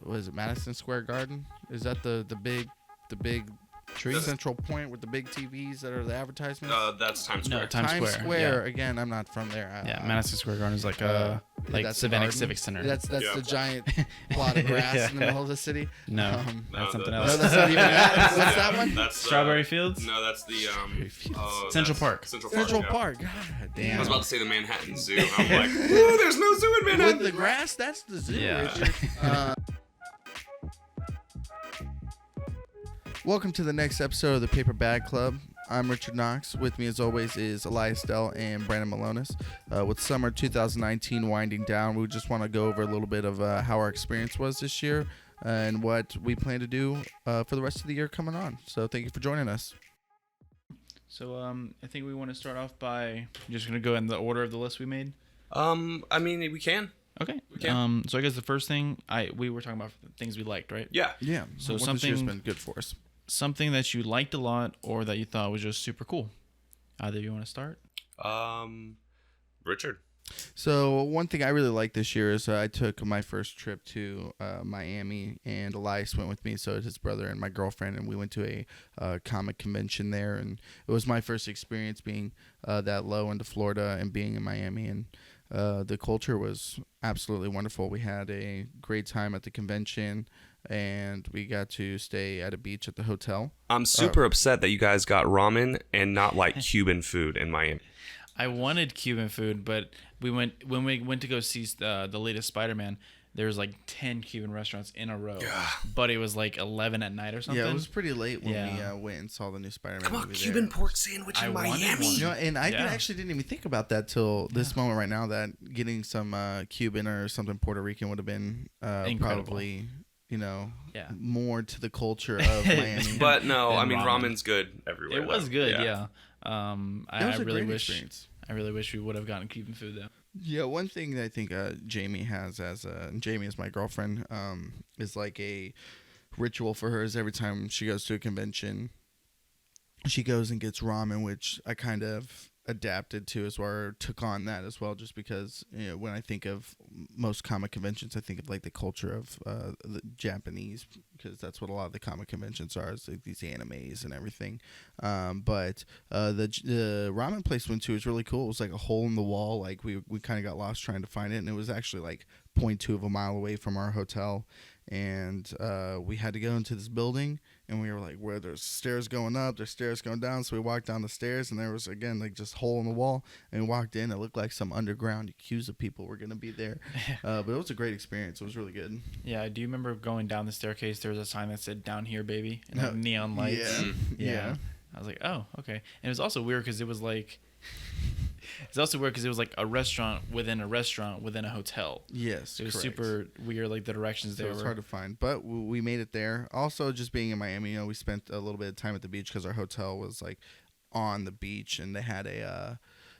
what is it, Madison Square Garden? Is that the big Tree? central point with the big TVs that are the advertisements? That's Times Square. No, Times Square. Again, I'm not from there. Madison Square Garden is like that's Savannah Civic Center. That's the giant plot of grass in the middle of the city. No, that's something No, else. that's not even that. What's that one? That's Strawberry Fields? No, that's the Central Park. Central Park. God damn. I was about to say the Manhattan Zoo. I'm like, ooh, there's no zoo in Manhattan. With the grass, that's the zoo, Yeah. Richard. Welcome to the next episode of the Paper Bag Club. I'm Richard Knox. With me, as always, is Aliyes and Brandon Malonis. With summer 2019 winding down, we just want to go over a little bit of how our experience was this year and what we plan to do for the rest of the year coming on. So thank you for joining us. So I think we want to start off by just going to go in the order of the list we made. I mean, we can. Okay. We can. So I guess the first thing we were talking about things we liked, right? Yeah. Yeah. So what this year's been good for us. Something that you liked a lot or that you thought was just super cool. Either of you want to start? Richard. So one thing I really liked this year is I took my first trip to Miami, and Elias went with me. So his brother and my girlfriend, and we went to a comic convention there, and it was my first experience being that low into Florida and being in Miami, and the culture was absolutely wonderful. We had a great time at the convention, and we got to stay at a beach at the hotel. I'm super upset that you guys got ramen and not like Cuban food in Miami. I wanted Cuban food, but when we went to go see the latest Spider-Man, there was like 10 Cuban restaurants in a row. Yeah. But it was like 11 at night or something. Yeah, it was pretty late when we went and saw the new Spider-Man Come on, movie Cuban there. pork sandwich in Miami. You know, and I actually didn't even think about that till this moment right now, that getting some Cuban or something Puerto Rican would have been probably, more to the culture of Miami. But no, I mean, ramen. ramen's good everywhere. It was good, yeah. That was a great experience. I really wish we would have gotten Cuban food though. Yeah, one thing that I think Jamie has Jamie is my girlfriend, is like a ritual for her is every time she goes to a convention, she goes and gets ramen, which I kind of adapted to as well, or took on that as well, just because when I think of most comic conventions, I think of like the culture of the Japanese, because that's what a lot of the comic conventions are, is like these animes and everything. But the ramen place we went to was really cool. It was like a hole in the wall. Like we kind of got lost trying to find it, and it was actually like 0.2 of a mile away from our hotel. And we had to go into this building, and we were like, where there's stairs going up, there's stairs going down. So we walked down the stairs, and there was, again, like just hole in the wall. And we walked in. It looked like some underground Yakuza people were going to be there. But it was a great experience. It was really good. Yeah, do you remember going down the staircase? There was a sign that said "Down here, baby," and like neon lights. Yeah. I was like, oh, okay. And it was also weird because it was like... It's also weird because it was like a restaurant within a hotel. Yes, it was correct. super weird, like the directions so there it was were. hard to find, but we made it there. Also, just being in Miami, we spent a little bit of time at the beach because our hotel was like on the beach, and they had it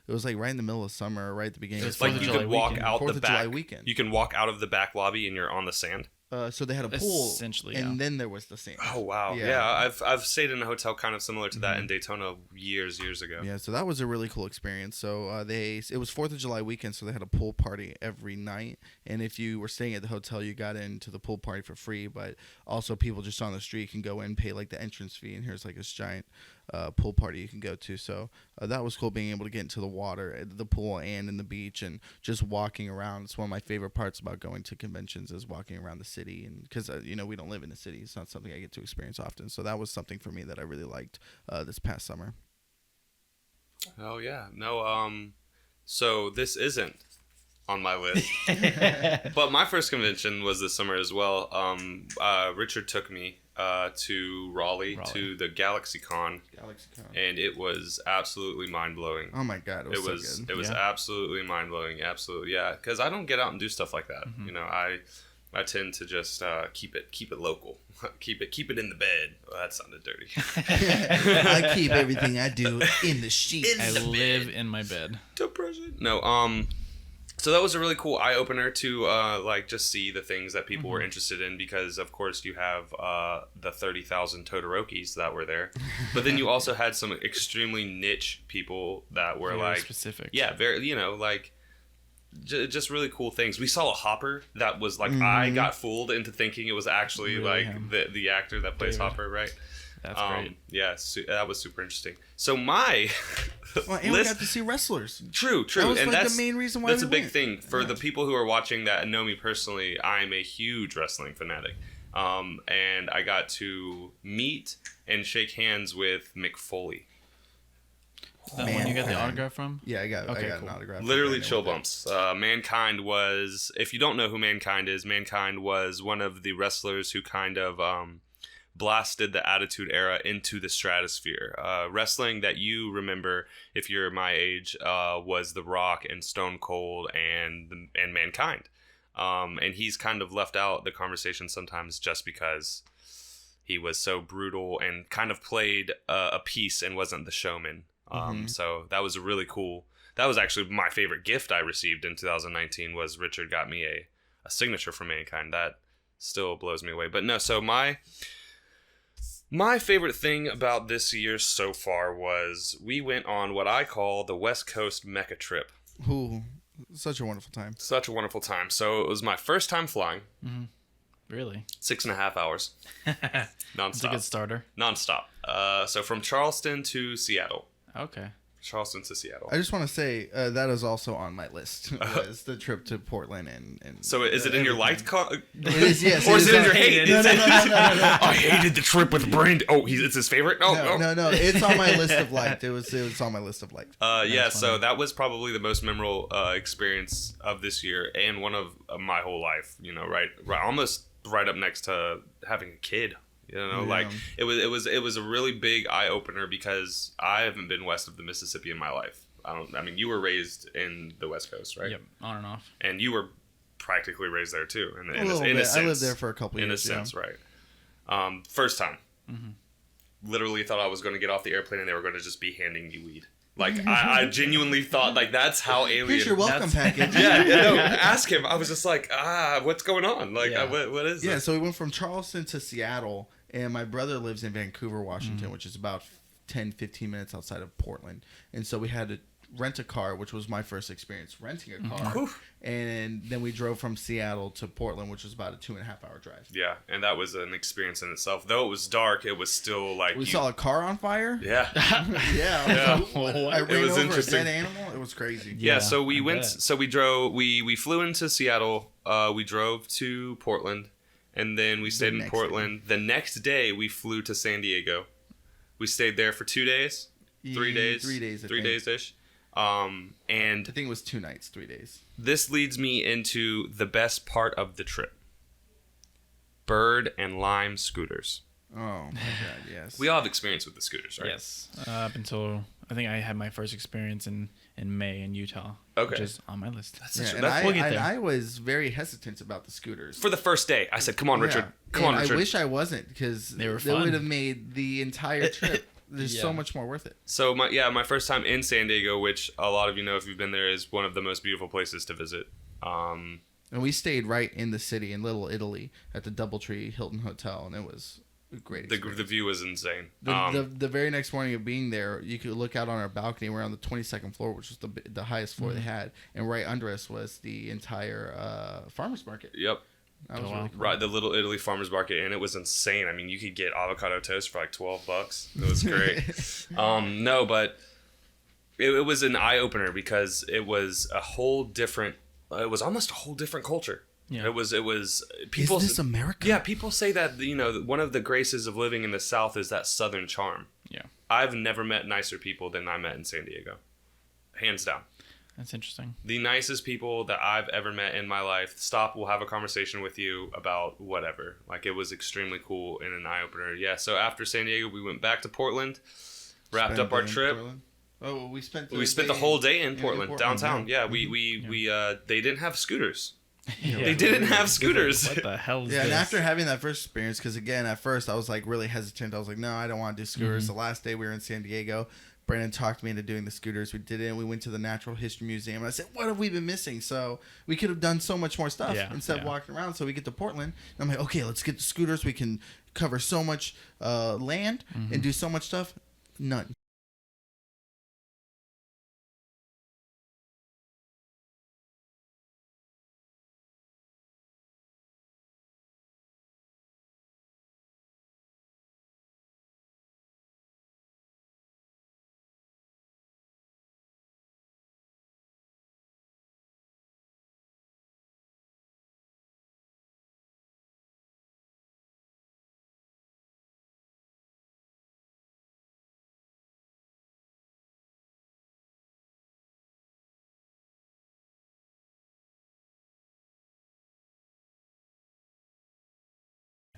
was like right in the middle of summer, right at the beginning. It was Like you could walk out the 4th of July back. weekend. You can walk out of the back lobby and you're on the sand. So they had a pool, essentially, and then there was the sand. Oh wow! Yeah, I've stayed in a hotel kind of similar to that in Daytona years ago. Yeah, so that was a really cool experience. So it was 4th of July weekend, so they had a pool party every night. And if you were staying at the hotel, you got into the pool party for free. But also, people just on the street can go in, pay like the entrance fee, and here's like this giant pool party you can go to. So that was cool, being able to get into the water, the pool, and in the beach, and just walking around. It's one of my favorite parts about going to conventions, is walking around the city. And because we don't live in the city, it's not something I get to experience often. So that was something for me that I really liked this past summer. Oh yeah, no. So this isn't on my list, but my first convention was this summer as well. Richard took me to Raleigh to the GalaxyCon, and it was absolutely mind blowing. Oh my god, it was so good. It was absolutely mind blowing. Absolutely, yeah. Because I don't get out and do stuff like that. Mm-hmm. I tend to just keep it local, keep it in the bed. Well, that sounded dirty. I keep everything I do in the sheets. I live in my bed. Depression. No. So that was a really cool eye opener to just see the things that people were interested in, because of course you have the 30,000 Todorokis that were there, but then you also had some extremely niche people that were very like specific. Yeah, very like just really cool things. We saw a Hopper that was like I got fooled into thinking it was actually Really like him. the actor that plays David. Hopper, right? That's great. Yeah, that was super interesting. So my Well, and we got to see wrestlers. True, That was and like that's the main reason why that's we a big went. thing for the people who are watching that and know me personally. I'm a huge wrestling fanatic, and I got to meet and shake hands with Mick Foley. That one you got the autograph from? Yeah, I got Okay, an cool. autograph. Literally from chill Brandon bumps. Mankind was, if you don't know who Mankind was one of the wrestlers who kind of blasted the Attitude Era into the stratosphere. Wrestling that you remember, if you're my age, was The Rock and Stone Cold and Mankind. And he's kind of left out the conversation sometimes just because he was so brutal and kind of played a piece and wasn't the showman. So that was really cool. That was actually my favorite gift I received in 2019 was Richard got me a signature from Mankind. That still blows me away. But no, so my favorite thing about this year so far was we went on what I call the West Coast Mecca trip. Ooh, such a wonderful time. Such a wonderful time. So it was my first time flying. Really? 6.5 hours. It's a good starter. Non-stop. So from Charleston to Seattle. Okay. Charleston to Seattle. I just want to say that is also on my list. Was the trip to Portland and So is it in your liked? It is, yes. Or is it in your hated. hate? No. I hated the trip with Brandon. Oh, it's his favorite? Oh, No. It's on my list of liked. It was on my list of liked. Yeah, so that was probably the most memorable experience of this year and one of my whole life. You know, right, almost right up next to having a kid. You know, like it was a really big eye opener because I haven't been west of the Mississippi in my life. I mean, you were raised in the West Coast, right? Yep, on and off. And you were practically raised there too. In A little a bit. sense, I lived there for a couple years. in a sense, right? First time, literally thought I was going to get off the airplane and they were going to just be handing me weed. Like I genuinely thought like that's how alien. Here's your welcome package. No, ask him. I was just like, what's going on? Like, Yeah. what is Yeah, this? so we went from Charleston to Seattle, and my brother lives in Vancouver, Washington, which is about 10, 15 minutes outside of Portland. And so we had to rent a car, which was my first experience renting a car. And then we drove from Seattle to Portland, which was about a 2.5-hour drive. Yeah, and that was an experience in itself. Though it was dark, it was still like We saw a car on fire. Yeah. Yeah. I ran was over interesting. a dead animal. It was crazy. Yeah, so we I went. bet. So we drove. We flew into Seattle. We drove to Portland, and then we stayed in next Portland. The next day, we flew to San Diego. We stayed there for 2 days, 3 days, 3 days. 3 days ish. And I think it was 2 nights, 3 days. this leads me into the best part of the trip: bird and lime scooters. Oh my god, yes. We all have experience with the scooters, right? Yes. Up until I think I had my first experience in May in Utah. Okay. Which is on my list. Yeah, and that's- we'll get there. I was very hesitant about the scooters. For the first day, I said, "Come on, Richard. Yeah. Come on, And Richard." I wish I wasn't because They were It fun. would have made the entire trip just so Yeah. much more worth it. So my first time in San Diego, which a lot of you know if you've been there, is one of the most beautiful places to visit. And we stayed right in the city in Little Italy at the DoubleTree Hilton Hotel, and it was a great experience. The view was insane. The very next morning of being there, you could look out on our balcony. We're on the 22nd floor, which was the highest floor they had, and right under us was the entire farmers market. Yep. That was Oh, wow. really cool. Right, the Little Italy Farmers Market, and it was insane. I mean, you could get avocado toast for like $12. It was great. No, but it was an eye opener because it was a whole different. It was almost a whole different culture. Yeah. It was people. Is this America? Yeah, people say that one of the graces of living in the South is that Southern charm. Yeah. I've never met nicer people than I met in San Diego, hands down. That's interesting. The nicest people that I've ever met in my life. Stop, we'll have a conversation with you about whatever. Like, it was extremely cool and an eye-opener. Yeah, so after San Diego, we went back to Portland, wrapped Spent up our the day in trip. Portland. Oh, we spent The whole day in Portland, downtown. Yeah. Yeah, they didn't have scooters. Yeah. They didn't have scooters. What the hell is Yeah, and this? after having that first experience, because again, at first I was like really hesitant. I was like, no, I don't want to do scooters. The last day we were in San Diego, Brandon talked me into doing the scooters. We did it, and we went to the Natural History Museum. And I said, what have we been missing? So we could have done so much more stuff instead of walking around. So we get to Portland, and I'm like, okay, let's get the scooters. We can cover so much land and do so much stuff. None.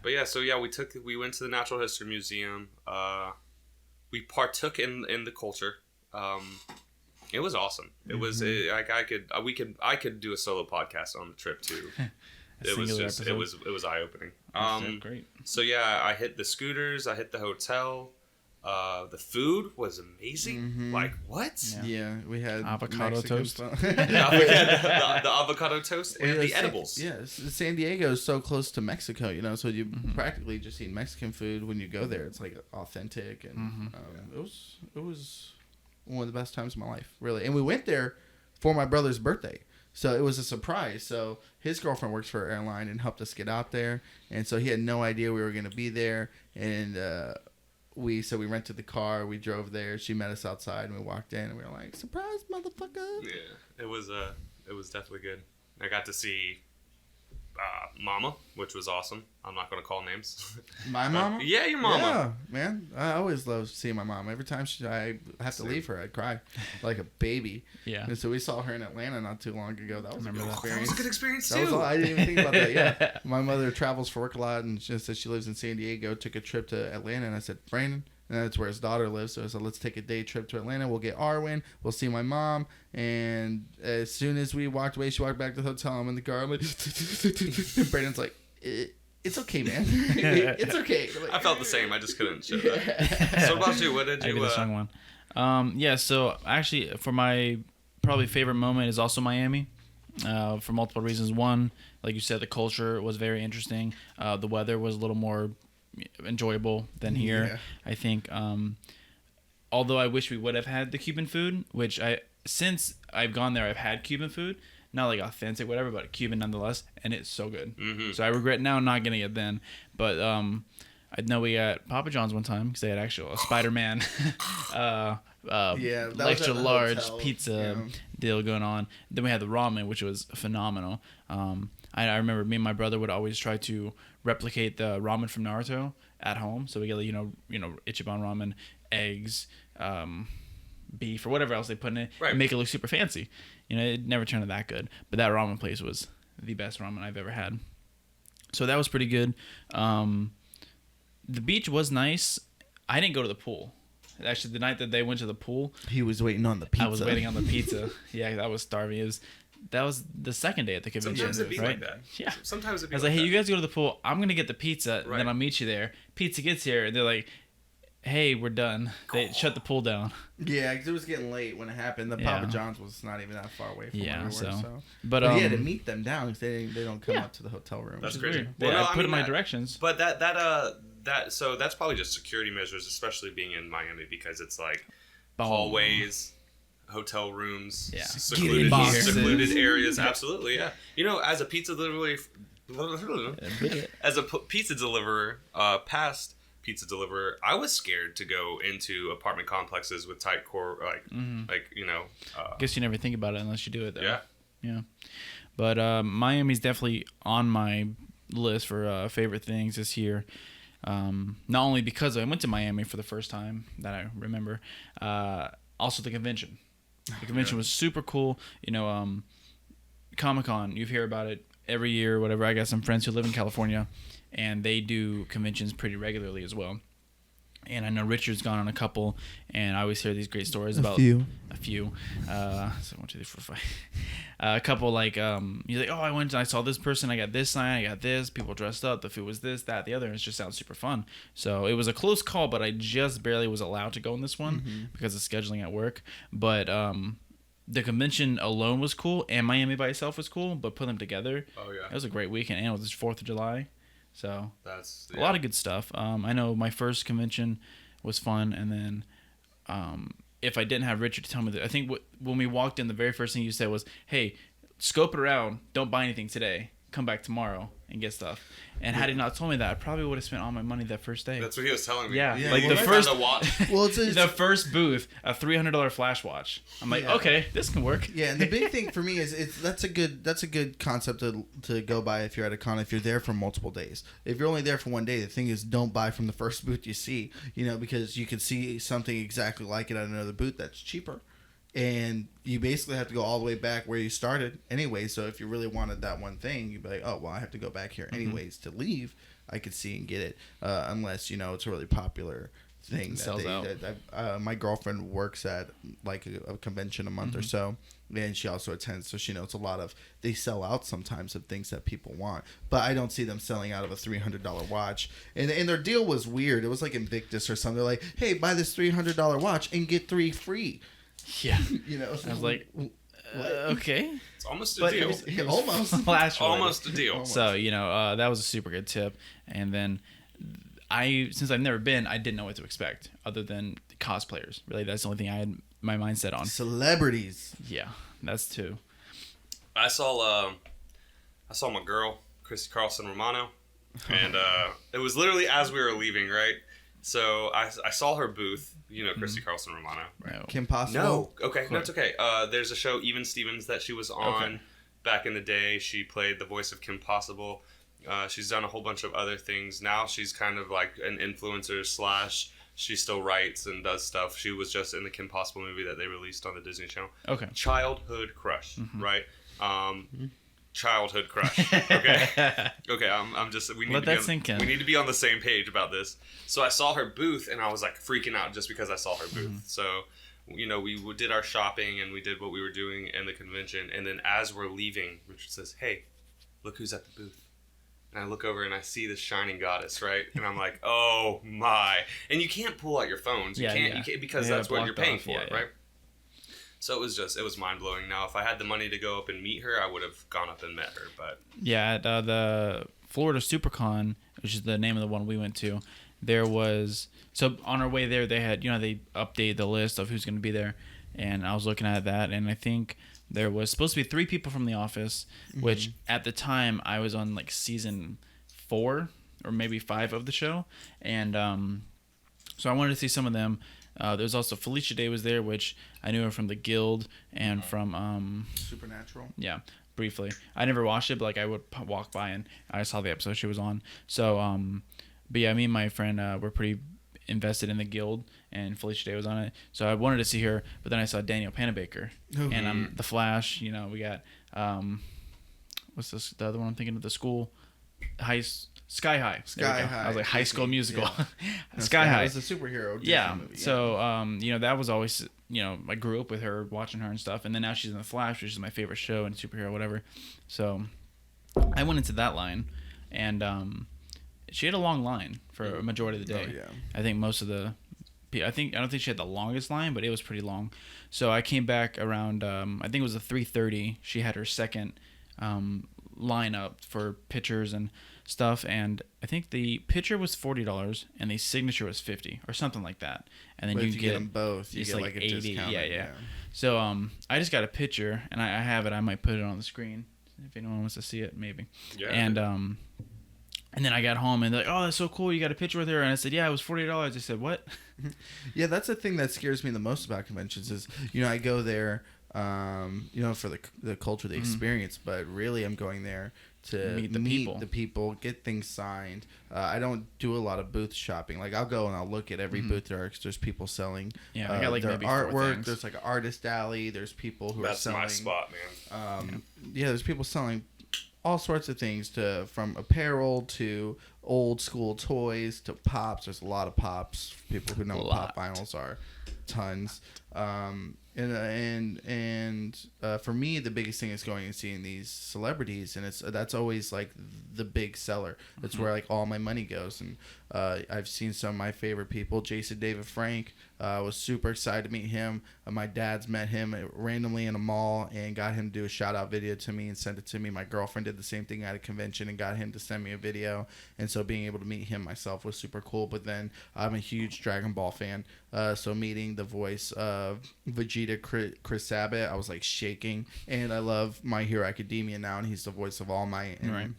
But yeah, so yeah, we went to the Natural History Museum. We partook in the culture. It was awesome. It was like I could do a solo podcast on the trip too. It was eye opening. Great. So yeah, I hit the scooters. I hit the hotel. The food was amazing. Like what? Yeah, we had avocado Mexican toast. the avocado toast and the edibles. San Diego is so close to Mexico, you know, so you practically just eat Mexican food when you go there. It's like authentic, and it was one of the best times of my life, really. And we went there for my brother's birthday. So it was a surprise. So his girlfriend works for an airline and helped us get out there. And so he had no idea we were going to be there. And we rented the car. We drove there. She met us outside and we walked in and we were like, surprise, motherfucker. Yeah, it was definitely good. I got to see Mama, which was awesome. I'm not going to call names. My mama? Yeah, your mama. Yeah, man. I always love seeing my mom. Every time I have to leave her, I cry like a baby. Yeah. And so we saw her in Atlanta not too long ago. That was a good experience. That was a good experience, too. That was I didn't even think about that. Yeah. My mother travels for work a lot, and she says she lives in San Diego. Took a trip to Atlanta, and I said, Brandon, and that's where his daughter lives. So I said, let's take a day trip to Atlanta. We'll get Arwen. We'll see my mom. And as soon as we walked away, she walked back to the hotel. I'm in the car. I'm like, and Brandon's like, it's okay, man. It's okay. Like, I felt the same. I just couldn't show that. So what about you? What did you? I did a strong one. Yeah. So actually, for my probably favorite moment is also Miami, for multiple reasons. One, like you said, the culture was very interesting. The weather was a little more enjoyable than here. Yeah. I think. Although I wish we would have had the Cuban food, which since I've gone there, I've had Cuban food. Not like authentic, whatever, but Cuban nonetheless, and it's so good. Mm-hmm. So I regret now not getting it then. But I know we got Papa John's one time because they had actually a Spider-Man extra large hotel. Pizza deal going on. Then we had the ramen, which was phenomenal. I remember me and my brother would always try to replicate the ramen from Naruto at home. So we get Ichiban ramen, eggs, beef or whatever else they put in it, and make it look super fancy. It never turned out that good. But that ramen place was the best ramen I've ever had. So that was pretty good. The beach was nice. I didn't go to the pool. Actually, the night that they went to the pool, he was waiting on the pizza. I was waiting on the pizza. Yeah, I was starving. That was the second day at the convention. Sometimes it'd be like that. Yeah. Sometimes it'd be I was like, hey, you guys go to the pool. I'm going to get the pizza. Right. Then I'll meet you there. Pizza gets here. And they're like, hey, we're done. They shut the pool down. Yeah, because it was getting late when it happened. The Papa John's was not even that far away from where we were. So. But he had to meet them down because they don't come up to the hotel room. That's crazy. Well, I put in my directions. But so that's probably just security measures, especially being in Miami, because it's like hallways, hotel rooms, secluded areas. Absolutely, yeah. As a pizza delivery, past pizza deliverer, I was scared to go into apartment complexes with tight core, guess you never think about it unless you do it, though. Yeah. But Miami's definitely on my list for favorite things this year. Not only because I went to Miami for the first time that I remember, also the convention. The convention was super cool. Comic-Con, you hear about it every year, whatever. I got some friends who live in California, and they do conventions pretty regularly as well. And I know Richard's gone on a couple, and I always hear these great stories about a few. So 1, 2, 3, 4, 5. A couple like he's like, oh, I went and I saw this person, I got this sign, I got this. People dressed up. The food was this, that, the other. And it just sounds super fun. So it was a close call, but I just barely was allowed to go in this one because of scheduling at work. But the convention alone was cool, and Miami by itself was cool. But put them together, it was a great weekend, and it was 4th of July. So that's a lot of good stuff. I know my first convention was fun, and then if I didn't have Richard to tell me that, I think when we walked in, the very first thing you said was, "Hey, scope it around. Don't buy anything today. Come back tomorrow and get stuff." And had he not told me that, I probably would have spent all my money that first day. That's what he was telling me. Yeah, like the first watch. The first booth, a $300 flash watch. I'm like, okay, this can work. Yeah, and the big thing for me is that's a good concept to go by if you're at a con, if you're there for multiple days. If you're only there for one day, the thing is, don't buy from the first booth you see, because you could see something exactly like it at another booth that's cheaper. And you basically have to go all the way back where you started anyway. So if you really wanted that one thing, you'd be like, oh, well, I have to go back here anyways to leave. I could see and get it, unless, it's a really popular thing. Sells out. My girlfriend works at like a convention a month or so, and she also attends, so she knows they sell out sometimes of things that people want, but I don't see them selling out of a $300 watch. And their deal was weird. It was like Invictus or something. They're like, hey, buy this $300 watch and get 3 free. Yeah. So I was like, okay. It's almost a deal. Almost. Almost a deal. So, that was a super good tip. And then since I've never been, I didn't know what to expect other than cosplayers. Really, that's the only thing I had my mindset on. Celebrities. Yeah, that's two. I saw my girl, Christy Carlson Romano, and it was literally as we were leaving, right? So I saw her booth, Christy Carlson Romano. Right? No. Kim Possible. No, okay, no, it's okay. There's a show, Even Stevens, that she was on back in the day. She played the voice of Kim Possible. She's done a whole bunch of other things. Now she's kind of like an influencer / she still writes and does stuff. She was just in the Kim Possible movie that they released on the Disney Channel. Okay. Childhood crush, right? Childhood crush. Okay. Okay. I'm just. We need Let to that be on, sink in. We need to be on the same page about this. So I saw her booth and I was like freaking out just because I saw her booth. So, we did our shopping and we did what we were doing in the convention. And then as we're leaving, Richard says, "Hey, look who's at the booth." And I look over and I see this shining goddess, right? And I'm like, oh my! And you can't pull out your phones. You can't because that's what you're paying for, right? So it was mind blowing. Now, if I had the money to go up and meet her, I would have gone up and met her. But yeah, at the Florida SuperCon, which is the name of the one we went to, there was on our way there they had they updated the list of who's going to be there, and I was looking at that, and I think there was supposed to be 3 people from The Office, which at the time I was on like season 4 or maybe 5 of the show, and so I wanted to see some of them. There's also Felicia Day was there, which I knew her from The Guild and from Supernatural. Yeah, briefly. I never watched it, but like I would walk by and I saw the episode she was on. So, but yeah, me and my friend were pretty invested in The Guild, and Felicia Day was on it. So I wanted to see her, but then I saw Danielle Panabaker, and The Flash. We got what's this? The other one I'm thinking of, the school, Sky High. Sky High. I was like High School Musical. Yeah. Sky High. It was a superhero Disney movie. So that was always I grew up with her, watching her and stuff, and then now she's in The Flash, which is my favorite show and superhero, whatever. So I went into that line, and she had a long line for a majority of the day. Oh, yeah. I think most of the I don't think she had the longest line, but it was pretty long. So I came back around I think it was a 3:30. She had her second lineup for pictures and stuff, and I think the picture was $40 and the signature was $50 or something like that. And then but you if you get them both, you get like a 80. discount. Yeah. So I just got a picture, and I have it. I might put it on the screen if anyone wants to see it, maybe. Yeah. And then I got home and they're like, "Oh, that's so cool! You got a picture with her." And I said, "Yeah, it was $40." I said, "What?" Yeah, that's the thing that scares me the most about conventions is, I go there, for the culture, the experience, but really I'm going there to meet the people, get things signed. I don't do a lot of booth shopping. Like I'll go and I'll look at every booth there's people selling. Yeah, I got like their maybe artwork. There's like an artist alley. There's people who are selling. That's my spot, man. There's people selling all sorts of things, from apparel to old school toys to pops. There's a lot of pops. People who know what pop vinyls are, tons. And for me, the biggest thing is going and seeing these celebrities, and that's always like the big seller. That's where like all my money goes. And I've seen some of my favorite people. Jason David Frank, was super excited to meet him. My dad's met him randomly in a mall and got him to do a shout out video to me and sent it to me. My girlfriend did the same thing at a convention and got him to send me a video. And so being able to meet him myself was super cool. But then I'm a huge Dragon Ball fan, so meeting the voice of Vegeta, Chris Sabat, I was like shaking. And I love My Hero Academia now, and he's the voice of All Might. And right.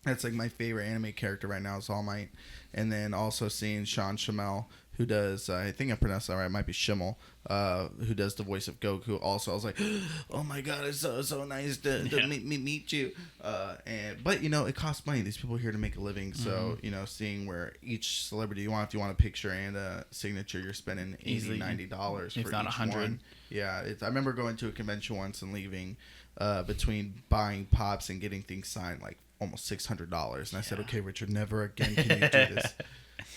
That's like my favorite anime character right now is All Might. And then also seeing Sean Shamel, who does, I think I pronounced that right, it might be Schimmel, who does the voice of Goku also. I was like, oh my god, it's so nice to meet you. But, it costs money. These people are here to make a living. So, seeing where each celebrity if you want a picture and a signature, you're spending easily $90 if for not each 100. one. Yeah, I remember going to a convention once and leaving between buying pops and getting things signed like almost $600. And I said, okay, Richard, never again can you do this.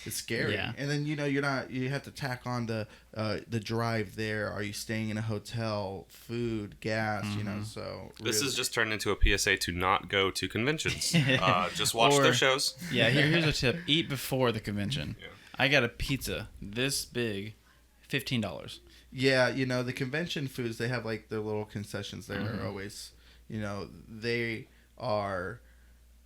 It's scary. Yeah. And then, you have to tack on the drive there. Are you staying in a hotel, food, gas, so. This really. has just turned into a PSA to not go to conventions. Just watch their shows. Yeah, here's a tip. Eat before the convention. Yeah. I got a pizza this big, $15. Yeah, the convention foods, they have like their little concessions there are always, they are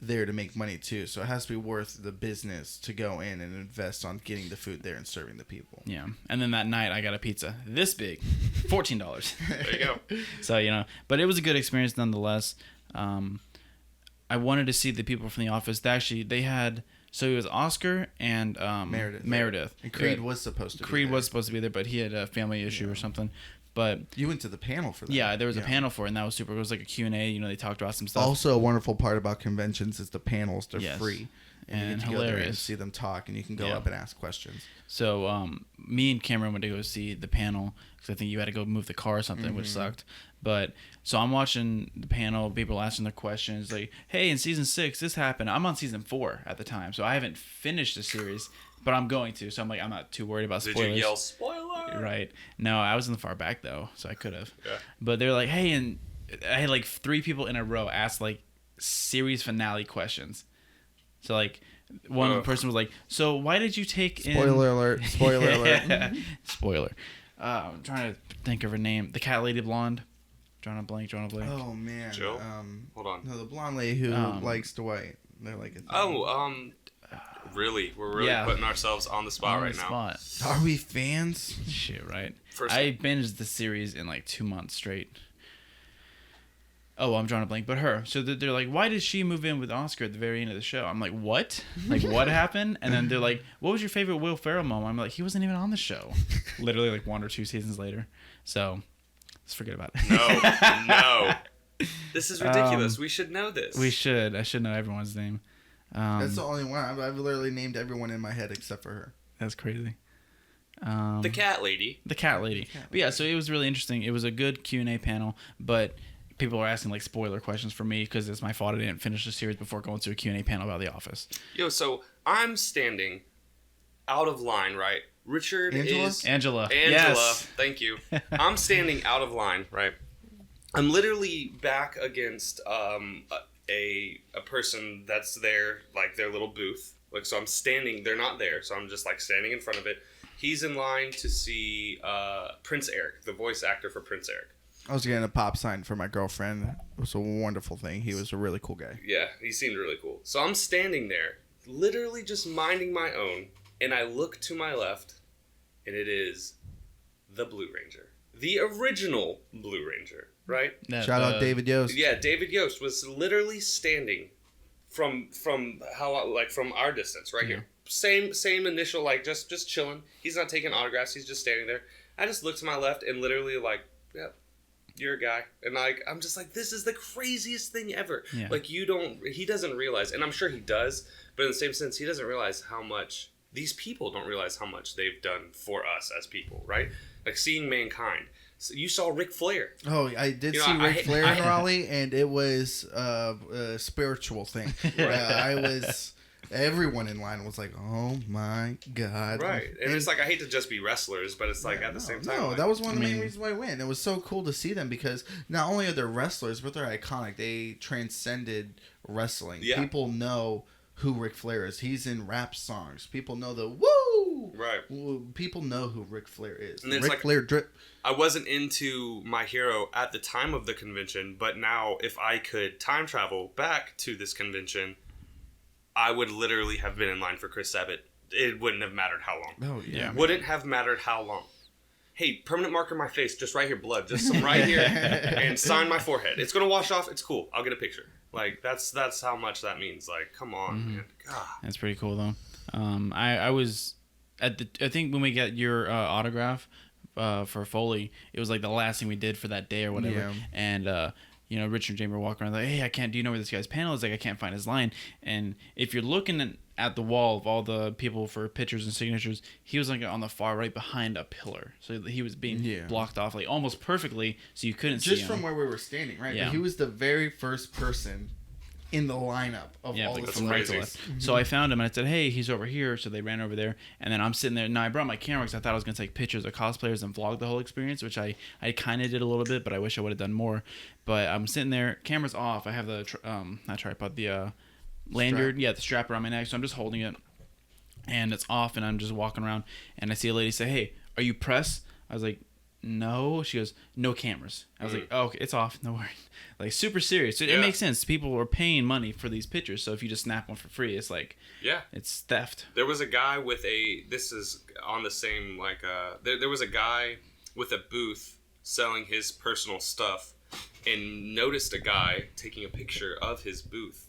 there to make money too. So it has to be worth the business to go in and invest on getting the food there and serving the people. Yeah. And then that night I got a pizza this big, $14. There you go. So, but it was a good experience nonetheless. I wanted to see the people from The Office. They had, so it was Oscar and Meredith. And Creed was supposed to be there, but he had a family issue or something. But you went to the panel for that. Yeah, there was a panel for it, and that was super. It was like a Q&A. They talked about some stuff. Also, a wonderful part about conventions is the panels. They're free. And you get to hilarious. go there and see them talk, and you can go up and ask questions. So me and Cameron went to go see the panel because I think you had to go move the car or something, which sucked. But so I'm watching the panel, people asking their questions like, hey, in season 6, this happened. I'm on season 4 at the time, so I haven't finished the series, but I'm going to. So I'm like, I'm not too worried about spoilers. Did you yell spoiler? Right. No, I was in the far back though, so I could have. Yeah. But they're like, hey, and I had like 3 people in a row ask like series finale questions. So like one person was like, so why did you take Spoiler alert. Spoiler alert. Spoiler. I'm trying to think of her name. The cat lady blonde. Drawing a blank. Oh man. Joe? Hold on. No, the blonde lady who likes Dwight. They're like really? We're really putting ourselves on the spot now. Are we fans? Shit, right. I binged the series in like 2 months straight. Oh, I'm drawing a blank. But her. So they're like, why did she move in with Oscar at the very end of the show? I'm like, what? Like, what happened? And then they're like, what was your favorite Will Ferrell moment? I'm like, he wasn't even on the show. Literally like 1 or 2 seasons later. So let's forget about it. No. This is ridiculous. We should know this. We should. I should know everyone's name. That's the only one. I've literally named everyone in my head except for her. That's crazy. The cat lady. The cat lady. But yeah, so it was really interesting. It was a good Q&A panel, but people are asking like spoiler questions for me because it's my fault I didn't finish the series before going to a Q&A panel about The Office. Yo, so I'm standing out of line, right? Richard is... Angela. Yes. Thank you. I'm standing out of line, right? I'm literally back against a person that's there, like their little booth. Like, so I'm standing, they're not there, so I'm just like standing in front of it. He's in line to see Prince Eric, the voice actor for Prince Eric. I was getting a pop sign for my girlfriend. It was a wonderful thing. He was a really cool guy. Yeah, he seemed really cool. So I'm standing there, literally just minding my own, and I look to my left, and it is the Blue Ranger. The original Blue Ranger, right? Shout out David Yost. Yeah, David Yost was literally standing from our distance right here. Same initial, like just chilling. He's not taking autographs. He's just standing there. I just look to my left and literally like, yep. You're a guy. And like, I'm just like, this is the craziest thing ever. Yeah. Like he doesn't realize, and I'm sure he does, but in the same sense, he doesn't realize how much, these people don't realize how much they've done for us as people, right? Like seeing mankind. So you saw Ric Flair. Oh, I did see Ric Flair in Raleigh, and it was a spiritual thing. Everyone in line was like, "Oh my god!" Right, and it's like I hate to just be wrestlers, but it's like at the same time. No, that was one of the main reasons why I went. It was so cool to see them because not only are they wrestlers, but they're iconic. They transcended wrestling. Yeah. People know who Ric Flair is. He's in rap songs. People know the woo. Right. People know who Ric Flair is. And Ric Flair drip. I wasn't into My Hero at the time of the convention, but now if I could time travel back to this convention, I would literally have been in line for Chris Sabat. It wouldn't have mattered how long. Oh, yeah. Wouldn't have mattered how long. Hey, permanent marker my face, just right here, blood. Just some right here, and sign my forehead. It's going to wash off. It's cool. I'll get a picture. Like, that's how much that means. Like, come on, man. God. That's pretty cool, though. I think when we got your autograph for Foley, it was like the last thing we did for that day or whatever. Yeah. And Richard and Jamie were walking around like, hey, I can't. Do you know where this guy's panel is? Like, I can't find his line. And if you're looking at the wall of all the people for pictures and signatures, he was like on the far right behind a pillar, so he was being blocked off like almost perfectly, so you couldn't see him. Just from where we were standing, right? Yeah. But he was the very first person in the lineup of all like the from right to crazy. left. So I found him and I said, hey, he's over here. So they ran over there, and then I'm sitting there. Now I brought my camera because I thought I was gonna take pictures of cosplayers and vlog the whole experience, which I kind of did a little bit, but I wish I would have done more. But I'm sitting there, camera's off. I have the not tripod, the lanyard, the strap around my neck. So I'm just holding it, and it's off, and I'm just walking around, and I see a lady say, hey, are you press? I was like, no. She goes, no cameras. I was like, oh, okay, it's off, no worries. Like, super serious. It makes sense. People are paying money for these pictures, so if you just snap one for free, it's like, it's theft. There was a guy with this is on the same, like, there was a guy with a booth selling his personal stuff, and noticed a guy taking a picture of his booth.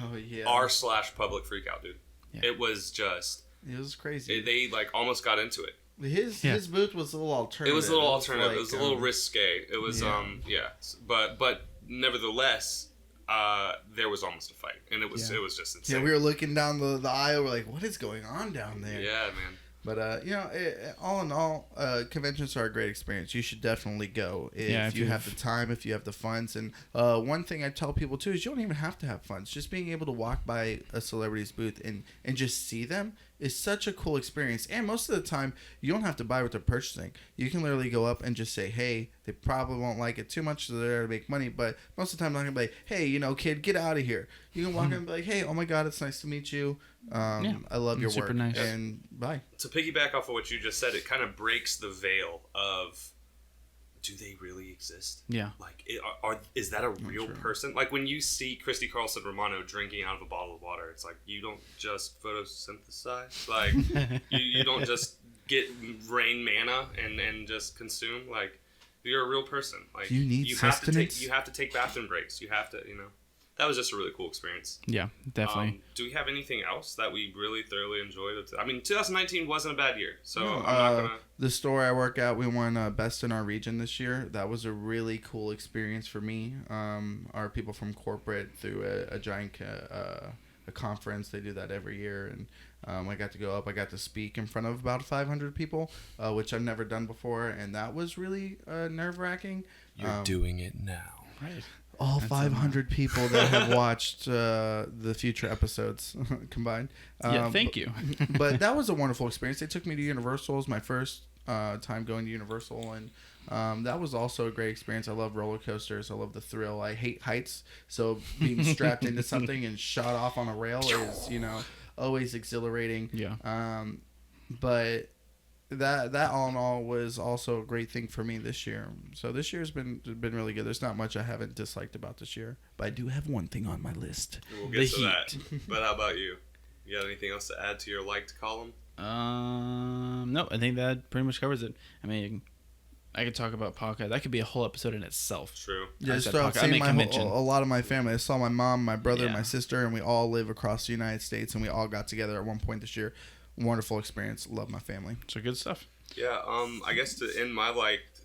Oh, yeah. r/public freakout, dude. Yeah. It was just... It was crazy. They, like, almost got into it. His booth was a little alternative. It was a little alternative. Like, it was a little risque. It was, But nevertheless, there was almost a fight. And it was just insane. Yeah, we were looking down the aisle. We're like, what is going on down there? Yeah, man. But, all in all, conventions are a great experience. You should definitely go if you have the time, if you have the funds. And one thing I tell people, too, is you don't even have to have funds. Just being able to walk by a celebrity's booth and just see them is such a cool experience. And most of the time, you don't have to buy what they're purchasing. You can literally go up and just say, hey, they probably won't like it too much, so they're there to make money. But most of the time, I'm not going to be like, hey, kid, get out of here. You can walk in and be like, hey, oh my God, it's nice to meet you. I love your work. Nice. And bye. To piggyback off of what you just said, it kind of breaks the veil of, do they really exist? Yeah. Like, is that a real person? Like, when you see Christy Carlson Romano drinking out of a bottle of water, it's like, you don't just photosynthesize. Like, you don't just get rain manna and just consume. Like, you're a real person. Like, Do you need sustenance? You have to take bathroom breaks. You have to, That was just a really cool experience. Yeah, definitely. Do we have anything else that we really thoroughly enjoyed? I mean, 2019 wasn't a bad year, so No, I'm not gonna. The store I work at, we won best in our region this year. That was a really cool experience for me. Our people from corporate threw a giant a conference. They do that every year, and I got to go up. I got to speak in front of about 500 people, which I've never done before, and that was really nerve-wracking. You're doing it now, Right. All 500 people that have watched the future episodes combined. Thank you. But that was a wonderful experience. They took me to Universal. It was my first time going to Universal, and that was also a great experience. I love roller coasters. I love the thrill. I hate heights, so being strapped into something and shot off on a rail is, always exhilarating. Yeah. But that all in all was also a great thing for me this year. So this year's been really good. There's not much I haven't disliked about this year, but I do have one thing on my list. We'll get to that. But how about you? You got anything else to add to your liked column? No, I think that pretty much covers it. I mean, I could talk about podcast. That could be a whole episode in itself. True. Yeah, so I've seen a lot of my family. I saw my mom, my brother, my sister, and we all live across the United States, and we all got together at one point this year. Wonderful experience. Love my family. So good stuff. Yeah. I guess to end my liked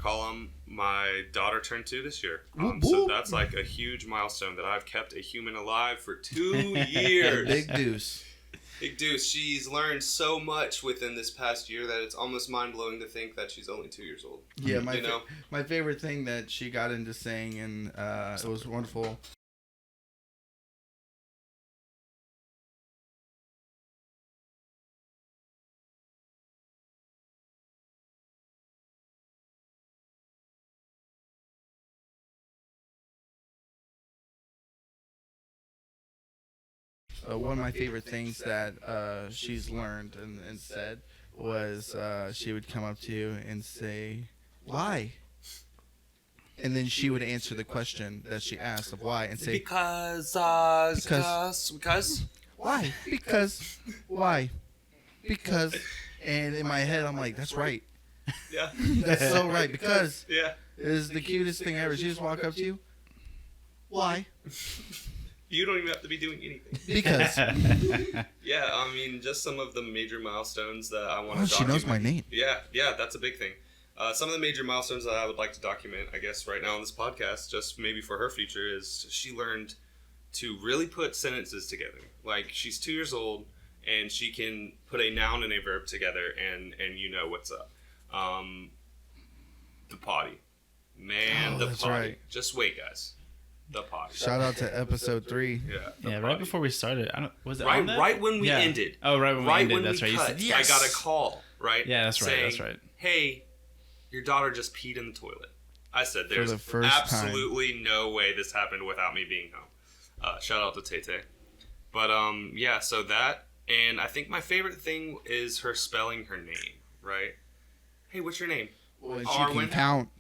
column, my daughter turned 2 this year. So that's like a huge milestone that I've kept a human alive for 2 years. Big deuce. Big deuce. She's learned so much within this past year that it's almost mind blowing to think that she's only 2 years old. Yeah, my favorite thing that she got into saying, and it was wonderful. One of my favorite things that she's learned and said was she would come up to you and say, why? And then she would answer the question that she asked of why and say, because. Why? Because. Why? Because. And in my head, I'm like, that's right. Yeah. That's so right. Because. Yeah. It is the cutest thing ever. She just walk up to you. Why? You don't even have to be doing anything. Because Yeah, I mean, just some of the major milestones that I want to document. she knows my name. Yeah, that's a big thing. Some of the major milestones that I would like to document, I guess, right now on this podcast, just maybe for her future, is she learned to really put sentences together. Like, she's 2 years old, and she can put a noun and a verb together, and you know what's up. The potty. Man, the that's potty. right. Just wait, guys. The potty. Shout out to episode 3. Yeah. Yeah, potty. right before we started. Was it Right, on that? right when we Yeah. ended. Oh, right when we ended. That's right. You cut, said, yes. I got a call, right? Yeah, that's right. saying, That's right. Hey, your daughter just peed in the toilet. I said, there's the first absolutely no way this happened without me being home. Shout out to Tay-Tay. But, yeah, so that, and I think my favorite thing is her spelling her name, right? Hey, what's your name? Well, she can count.